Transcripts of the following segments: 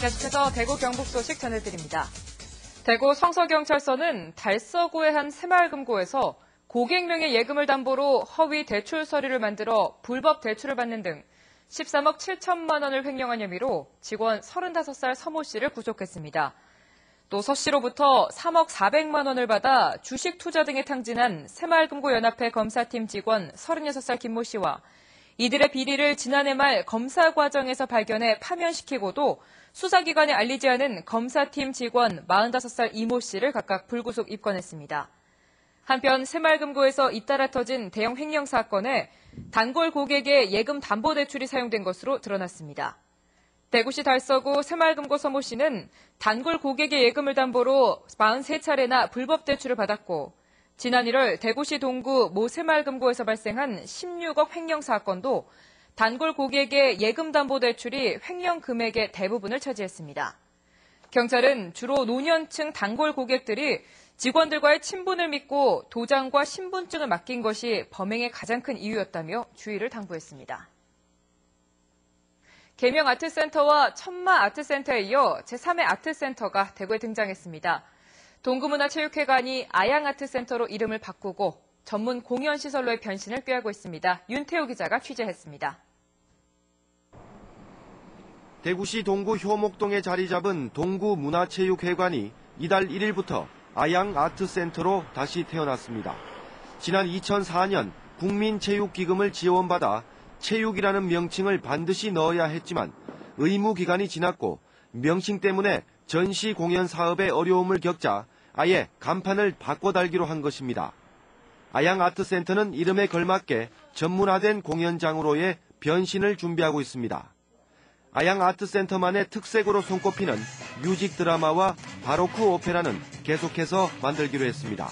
계속해서 대구 경북 소식 전해드립니다. 대구 성서경찰서는 달서구의 한 새마을금고에서 고객명의 예금을 담보로 허위 대출 서류를 만들어 불법 대출을 받는 등 13억 7천만 원을 횡령한 혐의로 직원 35살 서모 씨를 구속했습니다. 또 서 씨로부터 3억 400만 원을 받아 주식 투자 등에 탕진한 새마을금고연합회 검사팀 직원 36살 김모 씨와 이들의 비리를 지난해 말 검사 과정에서 발견해 파면시키고도 수사기관에 알리지 않은 검사팀 직원 45살 이모 씨를 각각 불구속 입건했습니다. 한편 새마을금고에서 잇따라 터진 대형 횡령 사건에 단골 고객의 예금 담보대출이 사용된 것으로 드러났습니다. 대구시 달서구 새마을금고 서모 씨는 단골 고객의 예금을 담보로 43차례나 불법 대출을 받았고 지난 1월 대구시 동구 모 새마을금고에서 발생한 16억 횡령 사건도 단골 고객의 예금 담보 대출이 횡령 금액의 대부분을 차지했습니다. 경찰은 주로 노년층 단골 고객들이 직원들과의 친분을 믿고 도장과 신분증을 맡긴 것이 범행의 가장 큰 이유였다며 주의를 당부했습니다. 계명 아트센터와 천마 아트센터에 이어 제3의 아트센터가 대구에 등장했습니다. 동구문화체육회관이 아양아트센터로 이름을 바꾸고 전문 공연시설로의 변신을 꾀하고 있습니다. 윤태호 기자가 취재했습니다. 대구시 동구 효목동에 자리 잡은 동구문화체육회관이 이달 1일부터 아양아트센터로 다시 태어났습니다. 지난 2004년 국민체육기금을 지원받아 체육이라는 명칭을 반드시 넣어야 했지만 의무 기간이 지났고 명칭 때문에 전시 공연 사업에 어려움을 겪자 아예 간판을 바꿔달기로 한 것입니다. 아양아트센터는 이름에 걸맞게 전문화된 공연장으로의 변신을 준비하고 있습니다. 아양아트센터만의 특색으로 손꼽히는 뮤직 드라마와 바로크 오페라는 계속해서 만들기로 했습니다.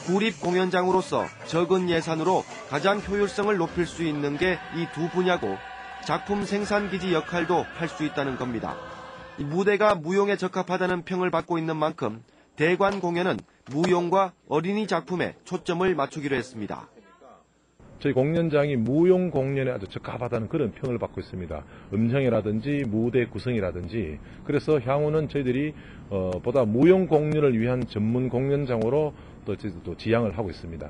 구립 공연장으로서 적은 예산으로 가장 효율성을 높일 수 있는 게 이 두 분야고 작품 생산기지 역할도 할 수 있다는 겁니다. 이 무대가 무용에 적합하다는 평을 받고 있는 만큼 대관 공연은 무용과 어린이 작품에 초점을 맞추기로 했습니다. 저희 공연장이 무용 공연에 아주 적합하다는 그런 평을 받고 있습니다. 음향이라든지 무대 구성이라든지 그래서 향후는 저희들이 보다 무용 공연을 위한 전문 공연장으로 또 지향을 하고 있습니다.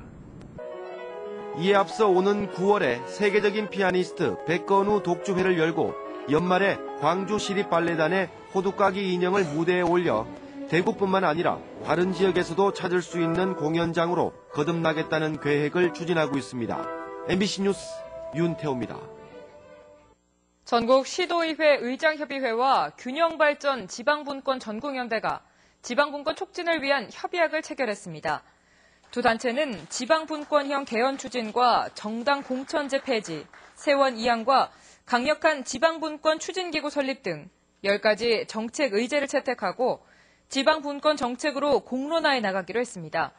이에 앞서 오는 9월에 세계적인 피아니스트 백건우 독주회를 열고 연말에 광주 시립발레단의 호두까기 인형을 무대에 올려 대구뿐만 아니라 다른 지역에서도 찾을 수 있는 공연장으로 거듭나겠다는 계획을 추진하고 있습니다. MBC 뉴스 윤태호입니다. 전국 시도의회 의장협의회와 균형발전 지방분권 전국연대가 지방분권 촉진을 위한 협약을 체결했습니다. 두 단체는 지방분권형 개헌 추진과 정당 공천제 폐지, 세원 이양과 강력한 지방분권 추진기구 설립 등 10가지 정책 의제를 채택하고 지방분권 정책으로 공론화해 나가기로 했습니다.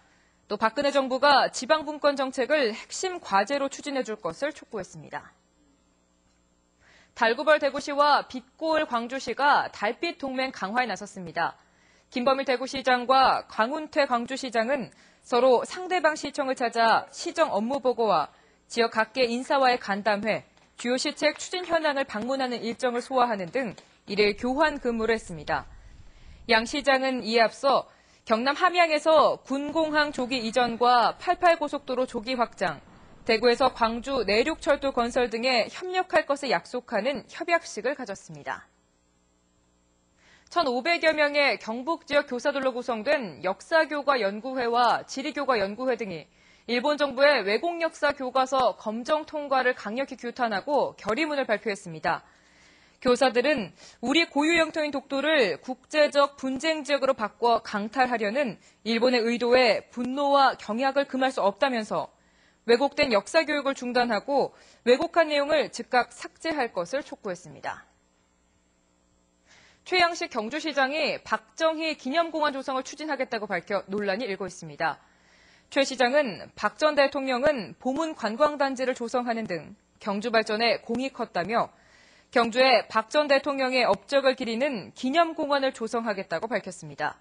또 박근혜 정부가 지방분권 정책을 핵심 과제로 추진해 줄 것을 촉구했습니다. 달구벌 대구시와 빛고을 광주시가 달빛 동맹 강화에 나섰습니다. 김범일 대구시장과 강훈태 광주시장은 서로 상대방 시청을 찾아 시정 업무 보고와 지역 각계 인사와의 간담회, 주요 시책 추진 현황을 방문하는 일정을 소화하는 등 이를 교환 근무를 했습니다. 양 시장은 이에 앞서 경남 함양에서 군공항 조기 이전과 88고속도로 조기 확장, 대구에서 광주 내륙철도 건설 등에 협력할 것을 약속하는 협약식을 가졌습니다. 1,500여 명의 경북 지역 교사들로 구성된 역사교과연구회와 지리교과연구회 등이 일본 정부의 왜곡 역사 교과서 검정 통과를 강력히 규탄하고 결의문을 발표했습니다. 교사들은 우리 고유 영토인 독도를 국제적 분쟁 지역으로 바꿔 강탈하려는 일본의 의도에 분노와 경악을 금할 수 없다면서 왜곡된 역사 교육을 중단하고 왜곡한 내용을 즉각 삭제할 것을 촉구했습니다. 최양식 경주시장이 박정희 기념공원 조성을 추진하겠다고 밝혀 논란이 일고 있습니다. 최 시장은 박 전 대통령은 보문 관광단지를 조성하는 등 경주 발전에 공이 컸다며 경주에 박 전 대통령의 업적을 기리는 기념공원을 조성하겠다고 밝혔습니다.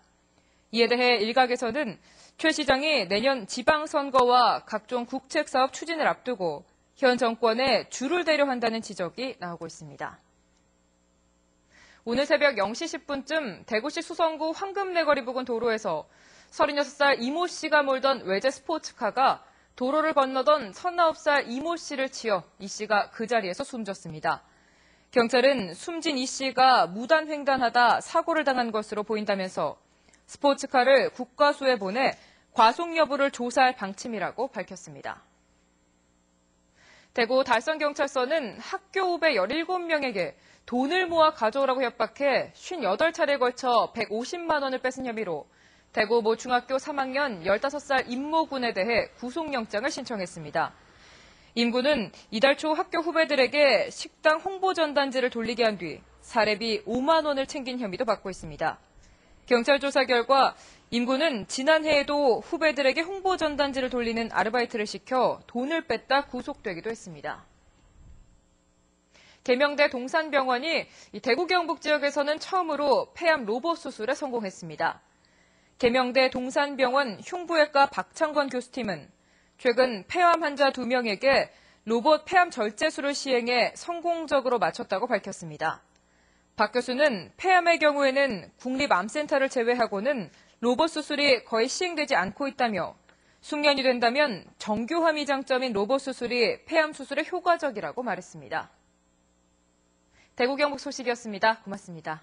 이에 대해 일각에서는 최 시장이 내년 지방선거와 각종 국책사업 추진을 앞두고 현 정권에 줄을 대려 한다는 지적이 나오고 있습니다. 오늘 새벽 0시 10분쯤 대구시 수성구 황금내거리 부근 도로에서 36살 이모 씨가 몰던 외제 스포츠카가 도로를 건너던 39살 이모 씨를 치어 이 씨가 그 자리에서 숨졌습니다. 경찰은 숨진 이 씨가 무단횡단하다 사고를 당한 것으로 보인다면서 스포츠카를 국과수에 보내 과속 여부를 조사할 방침이라고 밝혔습니다. 대구 달성경찰서는 학교 후배 17명에게 돈을 모아 가져오라고 협박해 58차례에 걸쳐 150만 원을 뺏은 혐의로 대구 모 중학교 3학년 15살 임모군에 대해 구속영장을 신청했습니다. 임 군은 이달 초 학교 후배들에게 식당 홍보 전단지를 돌리게 한 뒤 사례비 5만 원을 챙긴 혐의도 받고 있습니다. 경찰 조사 결과 임 군은 지난해에도 후배들에게 홍보 전단지를 돌리는 아르바이트를 시켜 돈을 뺐다 구속되기도 했습니다. 계명대 동산병원이 대구 경북 지역에서는 처음으로 폐암 로봇 수술에 성공했습니다. 계명대 동산병원 흉부외과 박창권 교수팀은 최근 폐암 환자 2명에게 로봇 폐암 절제술을 시행해 성공적으로 마쳤다고 밝혔습니다. 박 교수는 폐암의 경우에는 국립암센터를 제외하고는 로봇 수술이 거의 시행되지 않고 있다며 숙련이 된다면 정교함이 장점인 로봇 수술이 폐암 수술에 효과적이라고 말했습니다. 대구 경북 소식이었습니다. 고맙습니다.